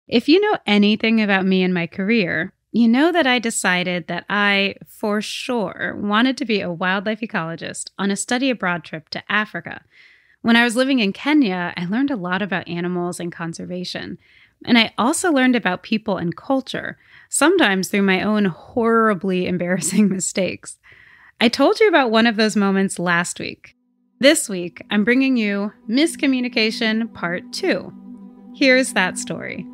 If you know anything about me and my career, you know that I decided that I, for sure, wanted to be a wildlife ecologist on a study abroad trip to Africa. When I was living in Kenya, I learned a lot about animals and conservation. And I also learned about people and culture, sometimes through my own horribly embarrassing mistakes. I told you about one of those moments last week. This week, I'm bringing you Miscommunication Part 2. Here's that story.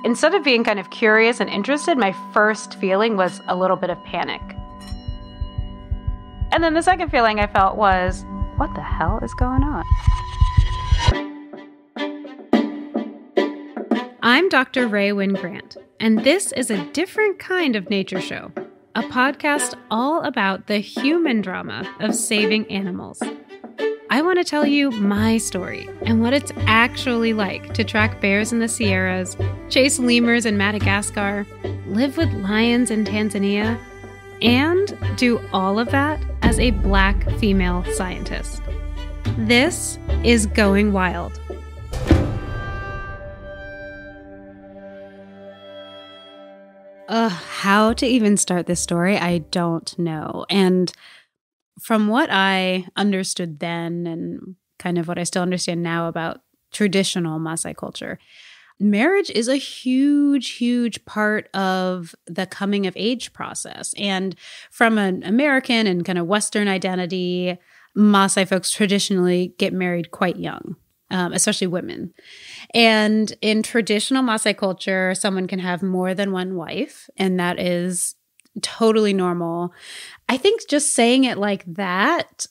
Instead of being kind of curious and interested, my first feeling was a little bit of panic. And then the second feeling I felt was, what the hell is going on? I'm Dr. Rae Wynn Grant, and this is a different kind of nature show, a podcast all about the human drama of saving animals. I want to tell you my story and what it's actually like to track bears in the Sierras, chase lemurs in Madagascar, live with lions in Tanzania, and do all of that as a Black female scientist. This is Going Wild. How to even start this story, I don't know. And from what I understood then and kind of what I still understand now about traditional Maasai culture, marriage is a huge, huge part of the coming of age process. And from an American and kind of Western identity, Maasai folks traditionally get married quite young, especially women. And in traditional Maasai culture, someone can have more than one wife, and that is totally normal. I think just saying it like that,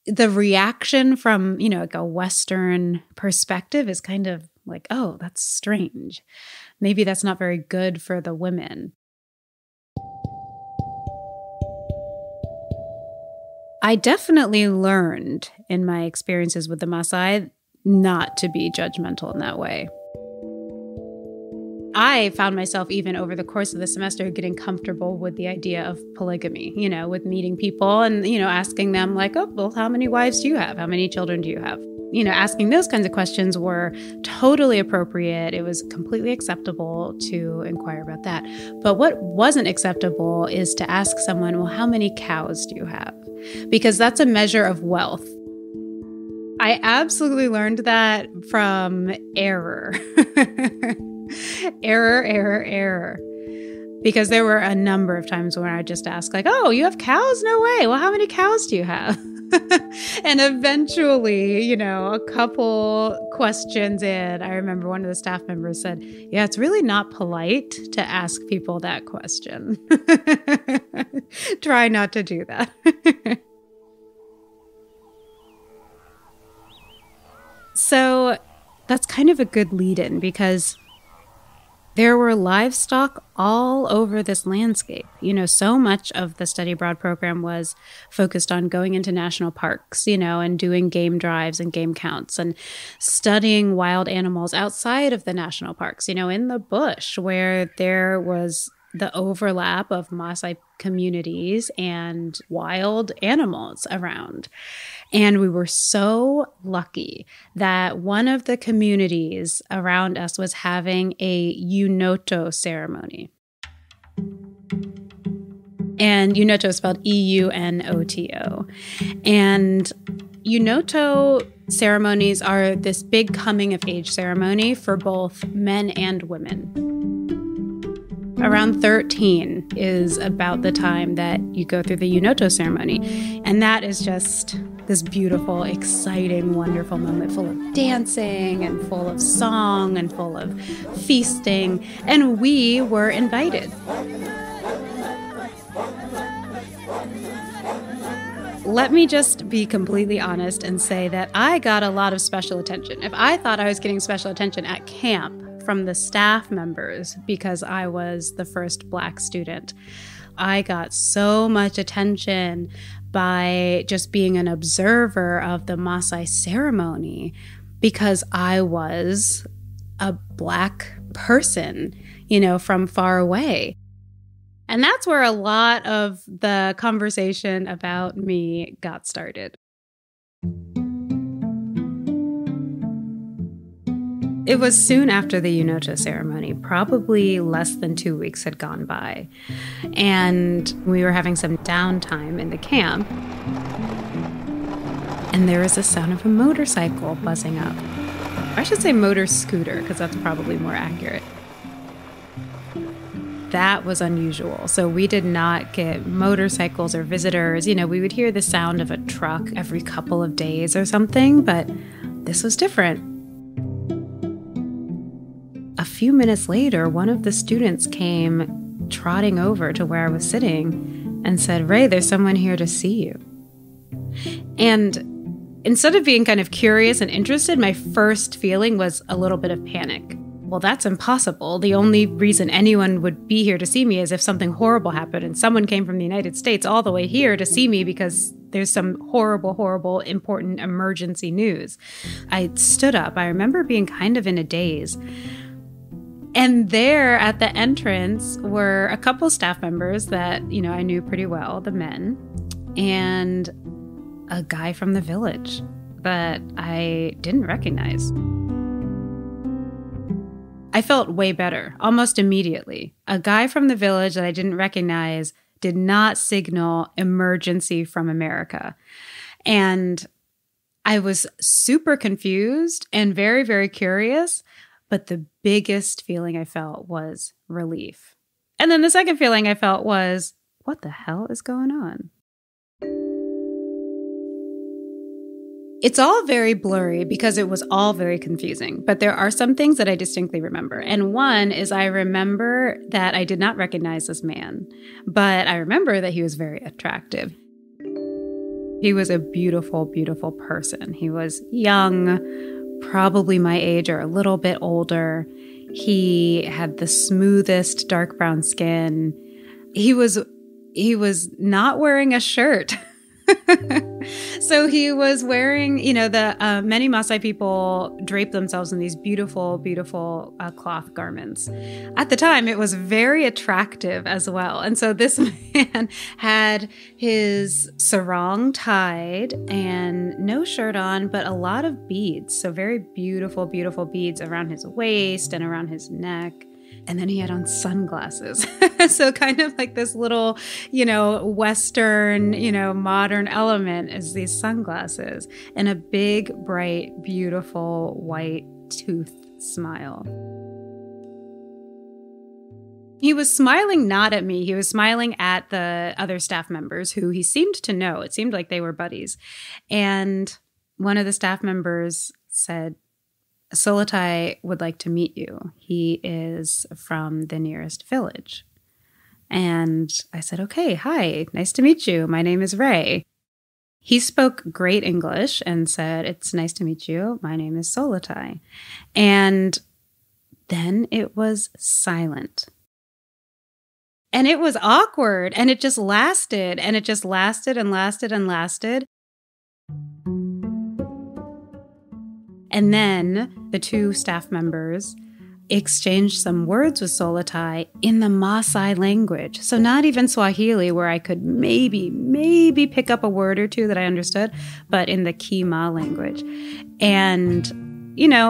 the reaction from, like a Western perspective is kind of like, oh, that's strange. Maybe that's not very good for the women. I definitely learned in my experiences with the Maasai not to be judgmental in that way. I found myself even over the course of the semester getting comfortable with the idea of polygamy, with meeting people and, asking them like, oh, well, how many wives do you have? How many children do you have? Asking those kinds of questions were totally appropriate. It was completely acceptable to inquire about that. But what wasn't acceptable is to ask someone, well, how many cows do you have? Because that's a measure of wealth. I absolutely learned that from error. Error. Because there were a number of times when I just asked like, oh, you have cows? No way. Well, how many cows do you have? And eventually, a couple questions in, I remember one of the staff members said, yeah, it's really not polite to ask people that question. Try not to do that. So that's kind of a good lead-in because there were livestock all over this landscape. So much of the Study Abroad program was focused on going into national parks, and doing game drives and game counts and studying wild animals outside of the national parks, in the bush where there was the overlap of Maasai communities and wild animals around. And we were so lucky that one of the communities around us was having a Eunoto ceremony. And Eunoto is spelled E-U-N-O-T-O. And Eunoto ceremonies are this big coming of age ceremony for both men and women. Around 13 is about the time that you go through the Eunoto ceremony. And that is just this beautiful, exciting, wonderful moment full of dancing and full of song and full of feasting. And we were invited. Let me just be completely honest and say that I got a lot of special attention. If I thought I was getting special attention at camp from the staff members because I was the first Black student, I got so much attention by just being an observer of the Maasai ceremony because I was a Black person, from far away. And that's where a lot of the conversation about me got started. It was soon after the Eunocha ceremony, probably less than 2 weeks had gone by. And we were having some downtime in the camp. And there was the sound of a motorcycle buzzing up. I should say motor scooter, because that's probably more accurate. That was unusual. So we did not get motorcycles or visitors. We would hear the sound of a truck every couple of days or something, but this was different. A few minutes later, one of the students came trotting over to where I was sitting and said, "Ray, there's someone here to see you." And instead of being kind of curious and interested, my first feeling was a little bit of panic. Well, that's impossible. The only reason anyone would be here to see me is if something horrible happened and someone came from the United States all the way here to see me because there's some horrible, important emergency news. I stood up. I remember being kind of in a daze. And there at the entrance were a couple staff members that, I knew pretty well, the men, and a guy from the village that I didn't recognize. I felt way better almost immediately. A guy from the village that I didn't recognize did not signal emergency from America. And I was super confused and very, very curious. But the biggest feeling I felt was relief. And then the second feeling I felt was, what the hell is going on? It's all very blurry because it was all very confusing, but there are some things that I distinctly remember. And one is I remember that I did not recognize this man, but I remember that he was very attractive. He was a beautiful, beautiful person. He was young, probably my age or a little bit older. He had the smoothest dark brown skin. He was not wearing a shirt. So he was wearing, the many Maasai people drape themselves in these beautiful, beautiful cloth garments. At the time, it was very attractive as well. And so this man had his sarong tied and no shirt on, but a lot of beads. So very beautiful, beautiful beads around his waist and around his neck. And then he had on sunglasses. So kind of like this little, Western, modern element is these sunglasses and a big, bright, beautiful white toothed smile. He was smiling not at me. He was smiling at the other staff members who he seemed to know. It seemed like they were buddies. And one of the staff members said, "Sulatai would like to meet you. He is from the nearest village." And I said, "Okay, hi, nice to meet you. My name is Ray." He spoke great English and said, "It's nice to meet you. My name is Sulatai." And then it was silent. And it was awkward. And it just lasted. And it just lasted and lasted and lasted. And then the two staff members exchanged some words with Sulatai in the Maasai language. So not even Swahili, where I could maybe pick up a word or two that I understood, but in the Kima language. And,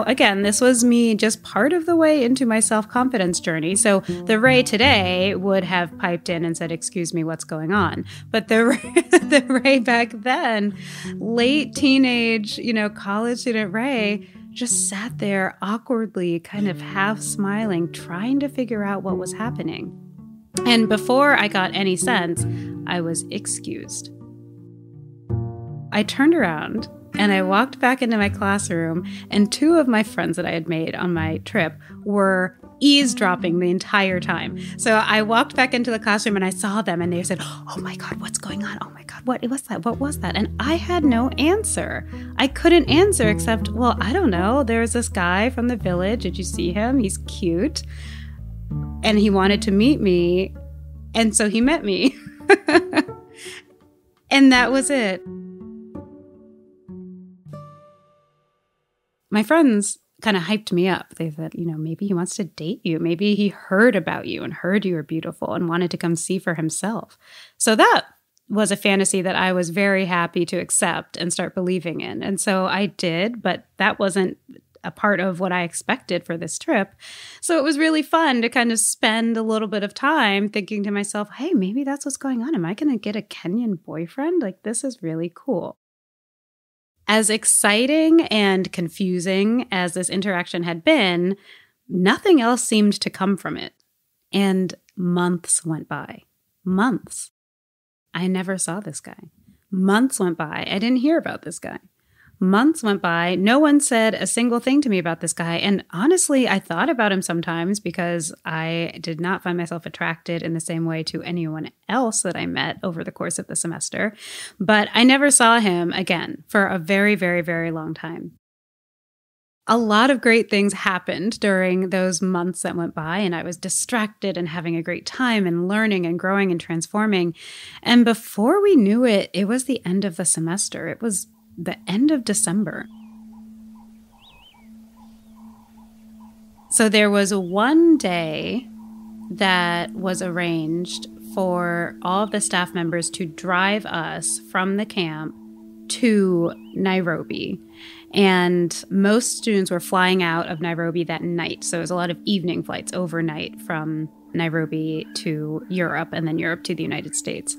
again, this was me just part of the way into my self-confidence journey. So the Ray today would have piped in and said, "Excuse me, what's going on?" But the Ray back then, late teenage, college student Ray, just sat there awkwardly, kind of half smiling, trying to figure out what was happening. And before I got any sense, I was excused. I turned around and I walked back into my classroom, and two of my friends that I had made on my trip were eavesdropping the entire time. So I walked back into the classroom and I saw them and they said, "Oh my God, what's going on? Oh my God, what was that? What was that?" And I had no answer. I couldn't answer except, well, I don't know. There's this guy from the village. Did you see him? He's cute. And he wanted to meet me. And so he met me. And that was it. My friends kind of hyped me up. They said, maybe he wants to date you. Maybe he heard about you and heard you were beautiful and wanted to come see for himself. So that was a fantasy that I was very happy to accept and start believing in. And so I did, but that wasn't a part of what I expected for this trip. So it was really fun to kind of spend a little bit of time thinking to myself, hey, maybe that's what's going on. Am I going to get a Kenyan boyfriend? Like, this is really cool. As exciting and confusing as this interaction had been, nothing else seemed to come from it. And months went by. Months. I never saw this guy. Months went by. I didn't hear about this guy. Months went by. No one said a single thing to me about this guy. And honestly, I thought about him sometimes because I did not find myself attracted in the same way to anyone else that I met over the course of the semester. But I never saw him again for a very, very, very long time. A lot of great things happened during those months that went by, and I was distracted and having a great time and learning and growing and transforming. And before we knew it, it was the end of the semester. It was the end of December. So there was one day that was arranged for all of the staff members to drive us from the camp to Nairobi. And most students were flying out of Nairobi that night. So it was a lot of evening flights overnight from Nairobi to Europe and then Europe to the United States.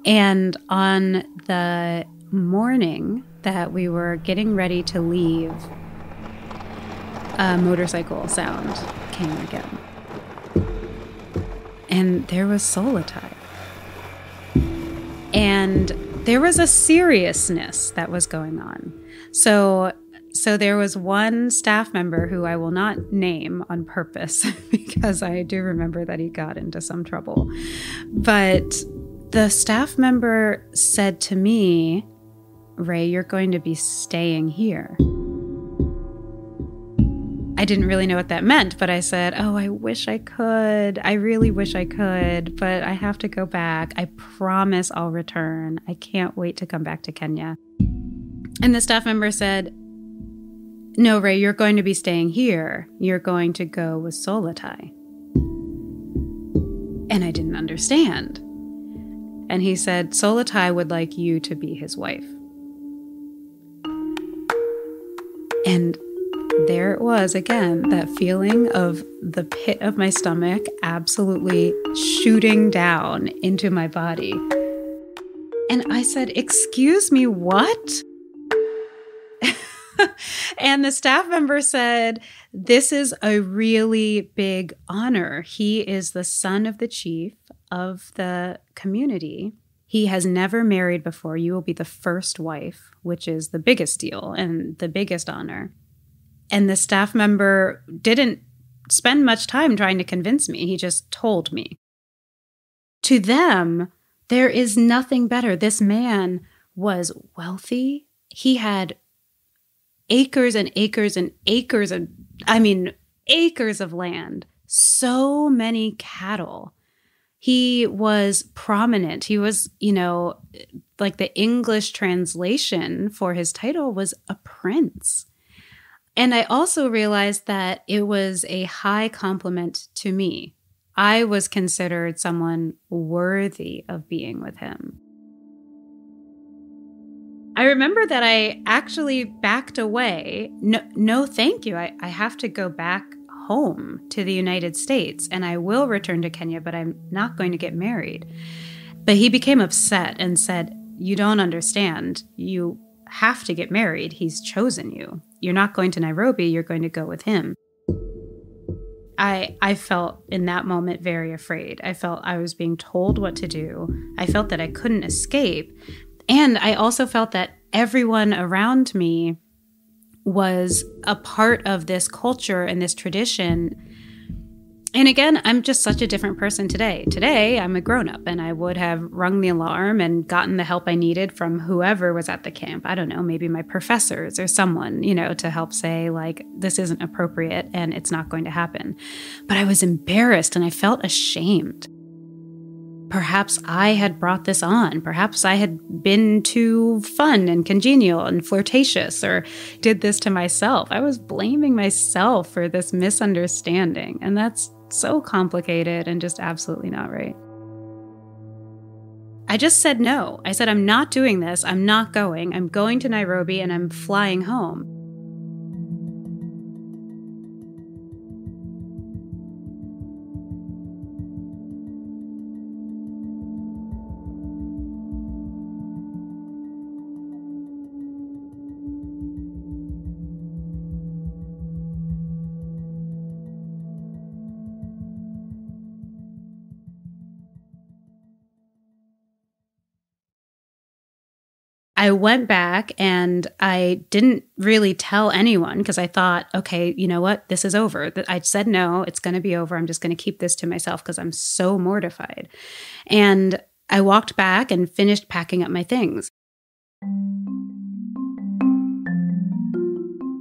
And on the morning that we were getting ready to leave, a motorcycle sound came again. And there was Solatai. And there was a seriousness that was going on. So there was one staff member who I will not name on purpose because I do remember that he got into some trouble. But the staff member said to me, Ray, you're going to be staying here. I didn't really know what that meant, but I said, oh, I wish I could. I really wish I could, but I have to go back. I promise I'll return. I can't wait to come back to Kenya. And the staff member said, no, Ray, you're going to be staying here. You're going to go with Solatai. And I didn't understand. And he said, Solatai would like you to be his wife. And there it was again, that feeling of the pit of my stomach absolutely shooting down into my body. And I said, excuse me, what? And the staff member said, this is a really big honor. He is the son of the chief of the community. He has never married before. You will be the first wife, which is the biggest deal and the biggest honor. And the staff member didn't spend much time trying to convince me. He just told me. To them, there is nothing better. This man was wealthy. He had acres and acres and acres of, acres of land. So many cattle. He was prominent. He was, like the English translation for his title was a prince. And I also realized that it was a high compliment to me. I was considered someone worthy of being with him. I remember that I actually backed away. No, thank you. I have to go back home to the United States, and I will return to Kenya, but I'm not going to get married. But he became upset and said, you don't understand. You have to get married. He's chosen you. You're not going to Nairobi. You're going to go with him. I felt in that moment very afraid. I felt I was being told what to do. I felt that I couldn't escape. And I also felt that everyone around me was a part of this culture and this tradition. And again, I'm just such a different person today. Today, I'm a grown-up, and I would have rung the alarm and gotten the help I needed from whoever was at the camp. I don't know, maybe my professors or someone, to help say, like, this isn't appropriate and it's not going to happen. But I was embarrassed and I felt ashamed. Perhaps I had brought this on. Perhaps I had been too fun and congenial and flirtatious or did this to myself. I was blaming myself for this misunderstanding, and that's so complicated and just absolutely not right. I just said no. I said, I'm not doing this. I'm not going. I'm going to Nairobi and I'm flying home. I went back and I didn't really tell anyone because I thought, okay, you know what? This is over. I said no, it's going to be over. I'm just going to keep this to myself because I'm so mortified. And I walked back and finished packing up my things.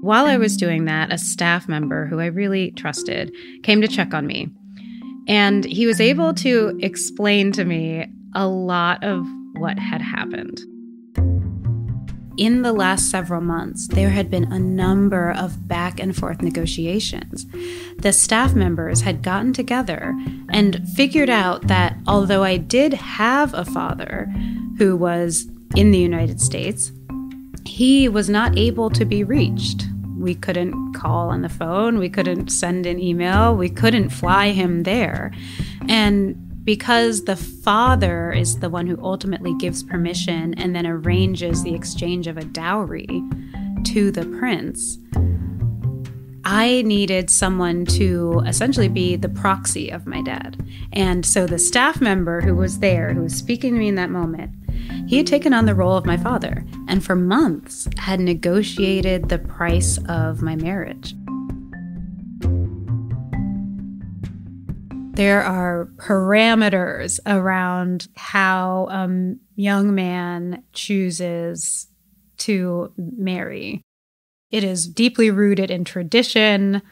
While I was doing that, a staff member who I really trusted came to check on me. And he was able to explain to me a lot of what had happened. In the last several months, there had been a number of back and forth negotiations. The staff members had gotten together and figured out that although I did have a father who was in the United States, he was not able to be reached. We couldn't call on the phone, we couldn't send an email, we couldn't fly him there. And because the father is the one who ultimately gives permission and then arranges the exchange of a dowry to the prince, I needed someone to essentially be the proxy of my dad. And so the staff member who was there, who was speaking to me in that moment, he had taken on the role of my father and for months had negotiated the price of my marriage. There are parameters around how a young man chooses to marry. It is deeply rooted in tradition.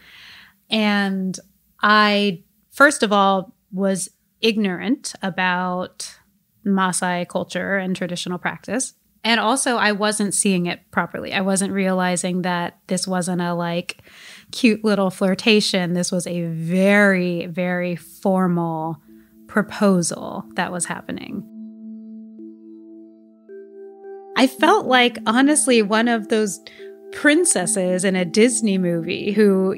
And I, first of all, was ignorant about Maasai culture and traditional practice. And also, I wasn't seeing it properly. I wasn't realizing that this wasn't a cute little flirtation. This was a very, very formal proposal that was happening. I felt like, honestly, one of those princesses in a Disney movie who,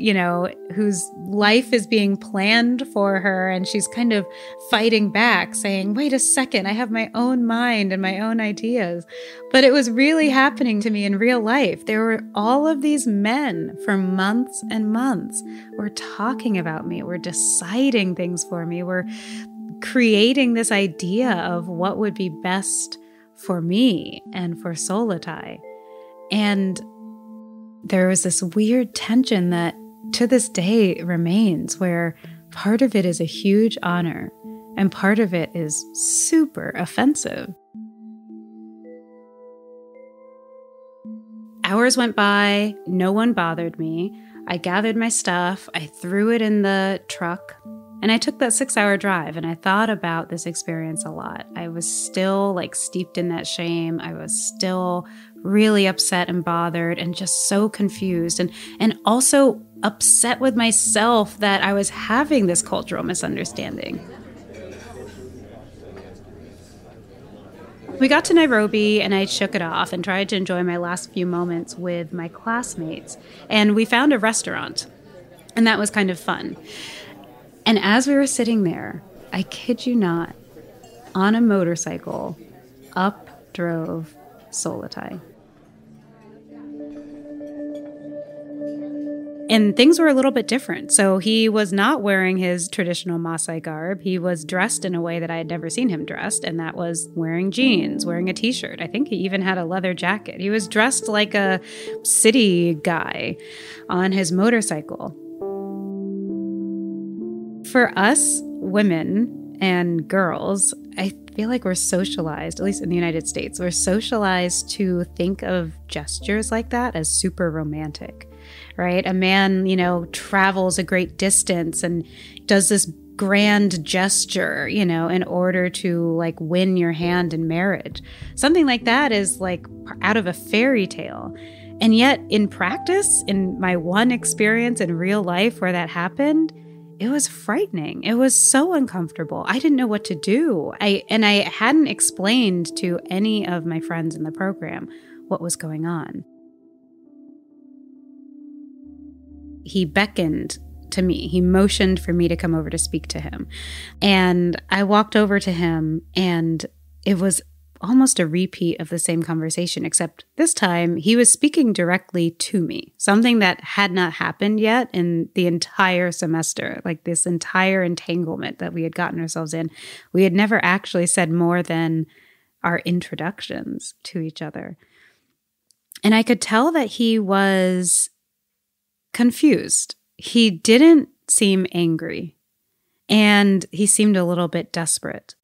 whose life is being planned for her and she's kind of fighting back saying, wait a second, I have my own mind and my own ideas. But it was really happening to me in real life. There were all of these men for months and months were talking about me, were deciding things for me, were creating this idea of what would be best for me and for Solatai. And there was this weird tension that to this day remains, where part of it is a huge honor and part of it is super offensive. Hours went by, no one bothered me. I gathered my stuff, I threw it in the truck, and I took that 6-hour drive, and I thought about this experience a lot. I was still steeped in that shame. I was still really upset and bothered and just so confused and also upset with myself that I was having this cultural misunderstanding. We got to Nairobi and I shook it off and tried to enjoy my last few moments with my classmates. And we found a restaurant, and that was kind of fun. And as we were sitting there, I kid you not, on a motorcycle, up drove Solatai. And things were a little bit different. So he was not wearing his traditional Maasai garb. He was dressed in a way that I had never seen him dressed, and that was wearing jeans, wearing a t-shirt. I think he even had a leather jacket. He was dressed like a city guy on his motorcycle. For us women and girls, I feel like we're socialized, at least in the United States, we're socialized to think of gestures like that as super romantic, right? A man, travels a great distance and does this grand gesture, in order to win your hand in marriage. Something like that is out of a fairy tale. And yet in practice, in my one experience in real life where that happened, it was frightening. It was so uncomfortable. I didn't know what to do. I hadn't explained to any of my friends in the program what was going on. He beckoned to me. He motioned for me to come over to speak to him. And I walked over to him, and it was almost a repeat of the same conversation, except this time he was speaking directly to me, something that had not happened yet in the entire semester, this entire entanglement that we had gotten ourselves in. We had never actually said more than our introductions to each other. And I could tell that he was confused. He didn't seem angry, and he seemed a little bit desperate.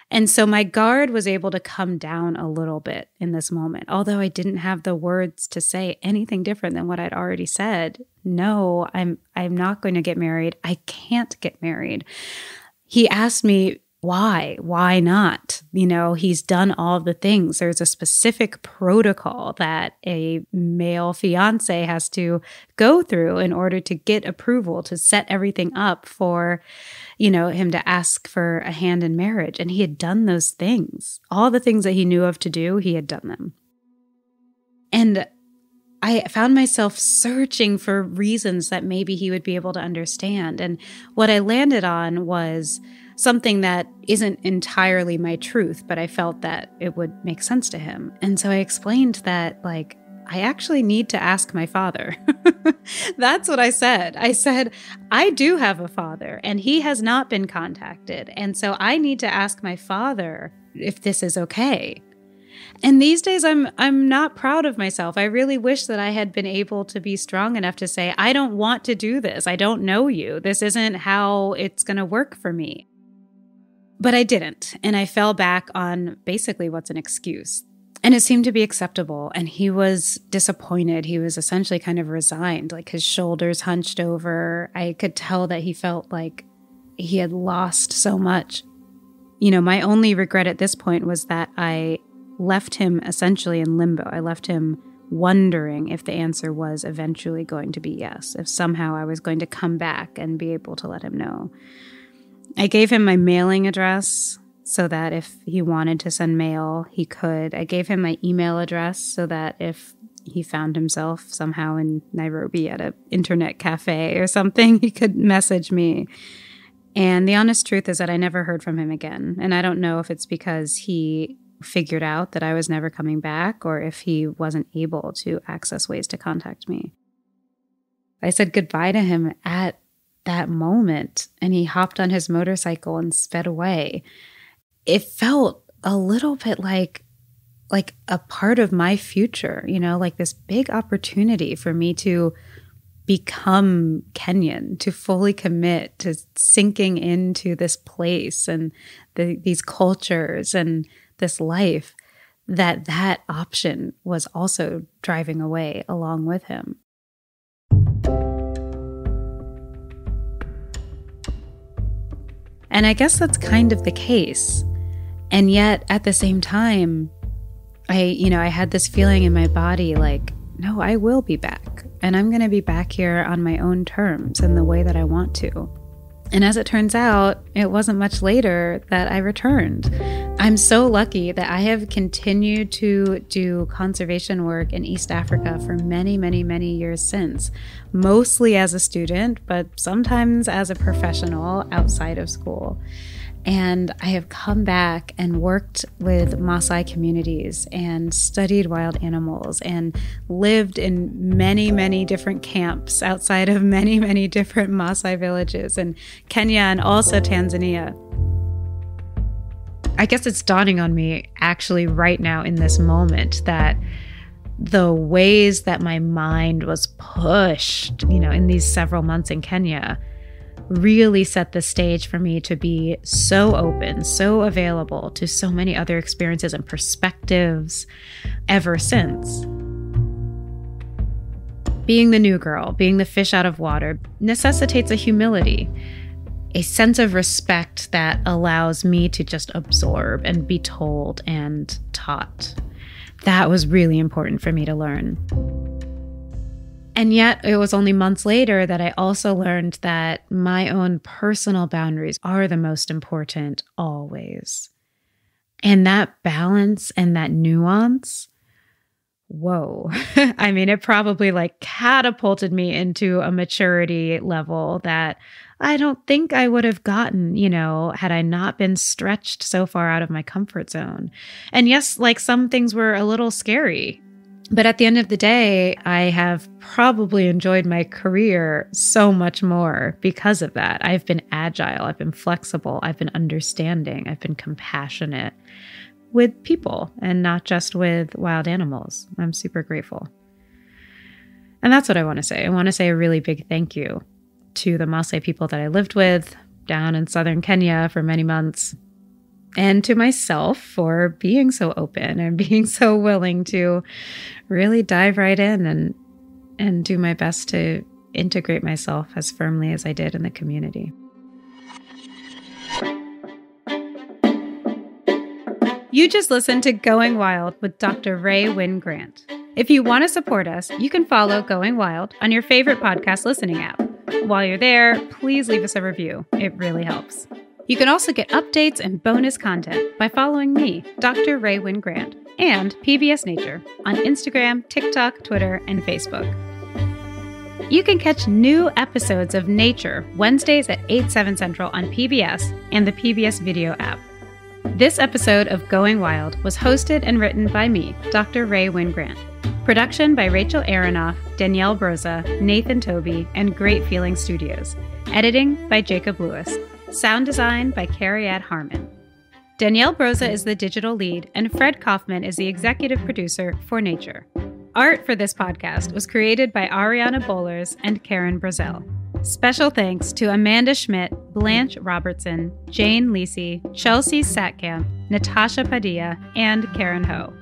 And so my guard was able to come down a little bit in this moment, although I didn't have the words to say anything different than what I'd already said. No, I'm not going to get married. I can't get married. He asked me, why not? He's done all the things. There's a specific protocol that a male fiance has to go through in order to get approval, to set everything up for, him to ask for a hand in marriage. And he had done those things. All the things that he knew of to do, he had done them. And I found myself searching for reasons that maybe he would be able to understand. And what I landed on was something that isn't entirely my truth, but I felt that it would make sense to him. And so I explained that, I actually need to ask my father. That's what I said. I said, I do have a father, and he has not been contacted. And so I need to ask my father if this is okay. And these days, I'm not proud of myself. I really wish that I had been able to be strong enough to say, I don't want to do this. I don't know you. This isn't how it's going to work for me. But I didn't. And I fell back on basically what's an excuse. And it seemed to be acceptable. And he was disappointed. He was essentially kind of resigned, his shoulders hunched over. I could tell that he felt like he had lost so much. My only regret at this point was that I left him essentially in limbo. I left him wondering if the answer was eventually going to be yes, if somehow I was going to come back and be able to let him know. I gave him my mailing address so that if he wanted to send mail, he could. I gave him my email address so that if he found himself somehow in Nairobi at an internet cafe or something, he could message me. And the honest truth is that I never heard from him again. And I don't know if it's because he figured out that I was never coming back or if he wasn't able to access ways to contact me. I said goodbye to him at that moment, and he hopped on his motorcycle and sped away. It felt a little bit like a part of my future, like this big opportunity for me to become Kenyan, to fully commit to sinking into this place and these cultures and this life, that option was also driving away along with him. And I guess that's kind of the case. And yet at the same time, I had this feeling in my body no, I will be back. And I'm going to be back here on my own terms and the way that I want to. And as it turns out, it wasn't much later that I returned. I'm so lucky that I have continued to do conservation work in East Africa for many, many, many years since, mostly as a student, but sometimes as a professional outside of school. And I have come back and worked with Maasai communities and studied wild animals and lived in many, many different camps outside of many, many different Maasai villages in Kenya and also Tanzania. I guess it's dawning on me actually right now in this moment that the ways that my mind was pushed, in these several months in Kenya really set the stage for me to be so open, so available to so many other experiences and perspectives ever since. Being the new girl, being the fish out of water, necessitates a humility, a sense of respect that allows me to just absorb and be told and taught. That was really important for me to learn. And yet it was only months later that I also learned that my own personal boundaries are the most important always. And that balance and that nuance, whoa. I mean, it probably catapulted me into a maturity level that I don't think I would have gotten, had I not been stretched so far out of my comfort zone. And yes, some things were a little scary. But at the end of the day, I have probably enjoyed my career so much more because of that. I've been agile, I've been flexible, I've been understanding, I've been compassionate. with people and not just with wild animals. I'm super grateful. And that's what I want to say. I want to say a really big thank you to the Maasai people that I lived with down in southern Kenya for many months, and to myself for being so open and being so willing to really dive right in and do my best to integrate myself as firmly as I did in the community. You just listened to Going Wild with Dr. Rae Wynn Grant. If you want to support us, you can follow Going Wild on your favorite podcast listening app. While you're there, please leave us a review. It really helps. You can also get updates and bonus content by following me, Dr. Rae Wynn Grant, and PBS Nature on Instagram, TikTok, Twitter, and Facebook. You can catch new episodes of Nature Wednesdays at 8/7 Central on PBS and the PBS Video app. This episode of Going Wild was hosted and written by me, Dr. Rae Wynn Grant. Production by Rachel Aronoff, Danielle Broza, Nathan Toby, and Great Feeling Studios. Editing by Jacob Lewis. Sound design by Carrie-Ann Harmon. Danielle Broza is the digital lead, and Fred Kaufman is the executive producer for Nature. Art for this podcast was created by Ariana Bowlers and Karen Brazel. Special thanks to Amanda Schmidt, Blanche Robertson, Jane Lisi, Chelsea Satkamp, Natasha Padilla, and Karen Ho.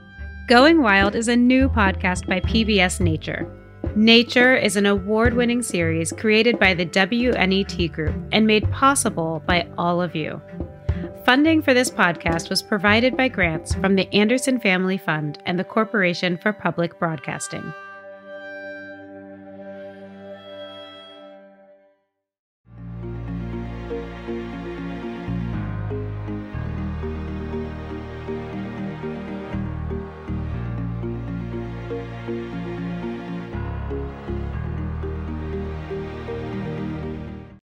Going Wild is a new podcast by PBS Nature. Nature is an award-winning series created by the WNET Group and made possible by all of you. Funding for this podcast was provided by grants from the Anderson Family Fund and the Corporation for Public Broadcasting.